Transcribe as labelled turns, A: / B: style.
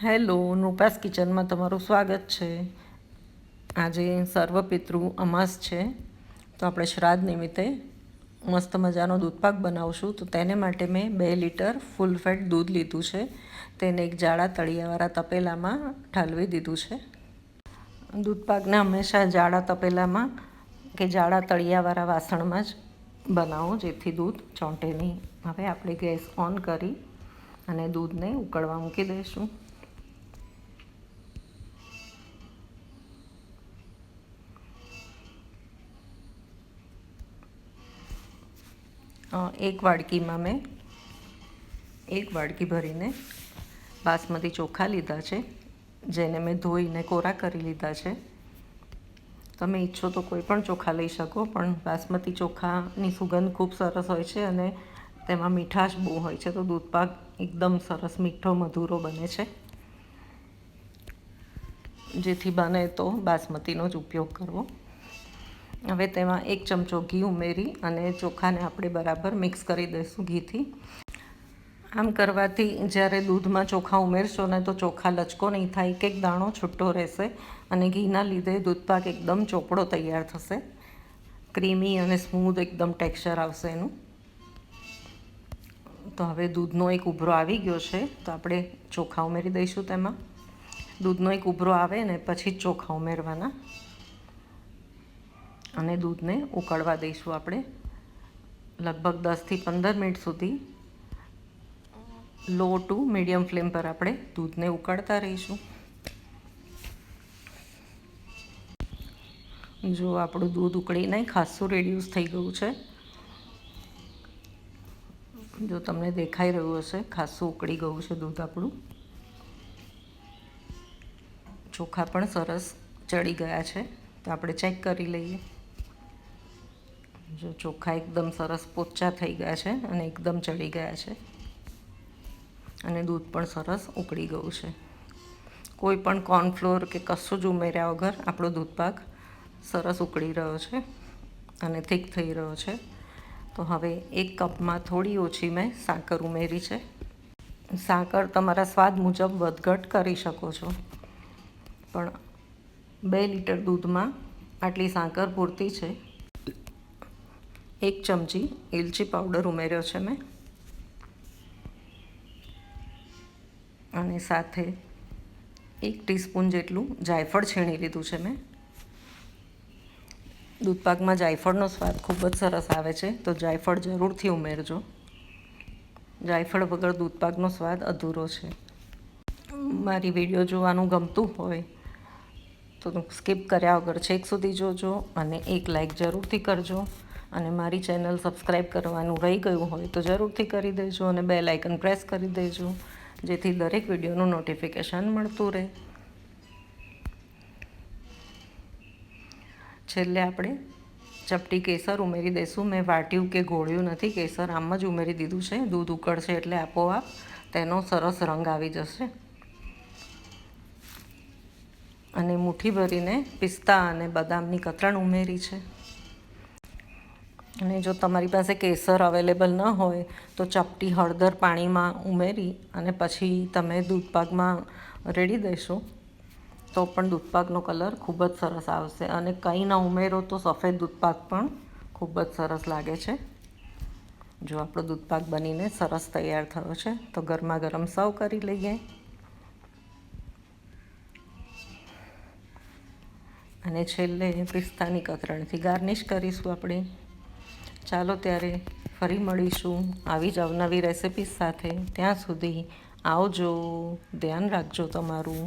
A: Hello, નુપાસ કિચનમાં તમારું સ્વાગત છે. આજે સર્વપિતૃ અમાસ છે, તો આપણે શ્રાદ્ધ નિમિત્તે મસ્ત મજાનો દૂધપાક બનાવશું. તો તેને માટે મેં 2 લીટર ફૂલ ફેટ દૂધ લીધું છે. તેને એક જાડા તળિયાવાળા તપેલામાં ઠાલવી દીધું છે. દૂધપાકને હંમેશા જાડા તપેલામાં કે જાડા તળિયાવાળા વાસણમાં જ બનાવો, જેથી દૂધ ચોંટે નહીં. હવે આપણે ગેસ ઓન કરી અને દૂધને ઉકળવા મૂકી દઈશું. એક વાડકીમાં મેં 1 વાડકી ભરીને બાસમતી ચોખા લીધા છે, જેને મેં ધોઈને કોરા કરી લીધા છે. તમે ઈચ્છો તો કોઈ પણ ચોખા લઈ શકો, પણ બાસમતી ચોખાની સુગંધ ખૂબ સરસ હોય છે અને તેમાં મીઠાશ બહુ હોય છે, તો દૂધપાક એકદમ સરસ મીઠો મધુરો બને છે. જેથી બને તો બાસમતીનો જ ઉપયોગ કરવો. હવે તેમાં 1 ચમચો ઘી ઉમેરી અને ચોખાને આપણે બરાબર મિક્સ કરી દઈશું ઘીથી. આમ કરવાથી જ્યારે દૂધમાં ચોખા ઉમેરશો ને તો ચોખા લચકો નહીં થાય, એક દાણો છૂટો રહેશે અને ઘીના લીધે દૂધપાક એકદમ ચોપડો તૈયાર થશે. ક્રીમી અને સ્મૂધ એકદમ ટેક્સચર આવશે એનું. તો હવે દૂધનો એક ઉભરો આવી ગયો છે, તો આપણે ચોખા ઉમેરી દઈશું તેમાં. દૂધનો એક ઉભરો આવે ને પછી જ ચોખા ઉમેરવાના અને દૂધને ઉકળવા દઈશું આપણે લગભગ 10થી 15 મિનિટ સુધી. લો ટુ મીડિયમ ફ્લેમ પર આપણે દૂધને ઉકળતા રહીશું. જો આપણું દૂધ ઉકળીને ખાસું રેડ્યુસ થઈ ગયું છે. જો તમને દેખાઈ રહ્યું હશે, ખાસું ઉકળી ગયું છે દૂધ આપણું. ચોખા પણ સરસ ચડી ગયા છે, તો આપણે ચેક કરી લઈએ. જો ચોખા એકદમ સરસ પોચા થઈ ગયા છે અને એકદમ ચડી ગયા છે અને દૂધ પણ સરસ ઉકળી ગયું છે. કોઈ પણ કોર્નફ્લોર કે કશું જ ઉમેર્યા વગર આપણો દૂધપાક સરસ ઉકળી રહ્યો છે અને થીક થઈ રહ્યો છે. તો હવે 1 કપમાં થોડી ઓછી મેં સાકર ઉમેરી છે. સાકર તમારા સ્વાદ મુજબ વધઘટ કરી શકો છો, પણ 2 લીટર દૂધમાં આટલી સાકર પૂરતી છે. 1 ચમચી એલચી પાવડર ઉમેર્યો છે મેં અને સાથે 1 ટીસ્પૂન જેટલું જાયફળ છીણી લીધું છે મેં. દૂધપાકમાં જાયફળનો સ્વાદ ખૂબ જ સરસ આવે છે, તો જાયફળ જરૂરથી ઉમેરજો. જાયફળ વગર દૂધપાકનો સ્વાદ અધૂરો છે. મારી વિડીયો જોવાનું ગમતું હોય તો સ્કીપ કર્યા વગર છેક સુધી જોજો અને એક લાઈક જરૂરથી કરજો. અને મારી ચેનલ સબસ્ક્રાઈબ કરવાનું રહી ગયું હોય તો જરૂરથી કરી દેજો અને બેલ આઇકન પ્રેસ કરી દેજો, જેથી દરેક વિડીયોનું નોટિફિકેશન મળતું રહે. છેલ્લે આપણે ચપટી કેસર ઉમેરી દઈશું. મેં વાટ્યું કે ઘોળ્યું નથી, કેસર આમ જ ઉમેરી દીધું છે. દૂધ ઉકળશે એટલે આપોઆપ તેનો સરસ રંગ આવી જશે. અને મુઠ્ઠી ભરીને પિસ્તા અને બદામની કતરણ ઉમેરી છે. અને જો તમારી પાસે કેસર અવેલેબલ ન હોય તો ચપટી હળદર પાણીમાં ઉમેરી અને પછી તમે દૂધપાકમાં રેડી દેશો તો પણ દૂધપાકનો કલર ખૂબ જ સરસ આવશે. અને કંઈ ન ઉમેરો તો સફેદ દૂધપાક પણ ખૂબ જ સરસ લાગે છે. જો આપણો દૂધપાક બનીને સરસ તૈયાર થયો છે, તો ગરમા ગરમ સર્વ કરી લઈએ. અને છેલ્લે પિસ્તાની કતરણથી ગાર્નિશ કરીશું આપણે. ચાલો ત્યારે ફરી મળીશું આવી જ અવનવી રેસિપીસ સાથે. ત્યાં સુધી આવજો, ધ્યાન રાખજો તમારું.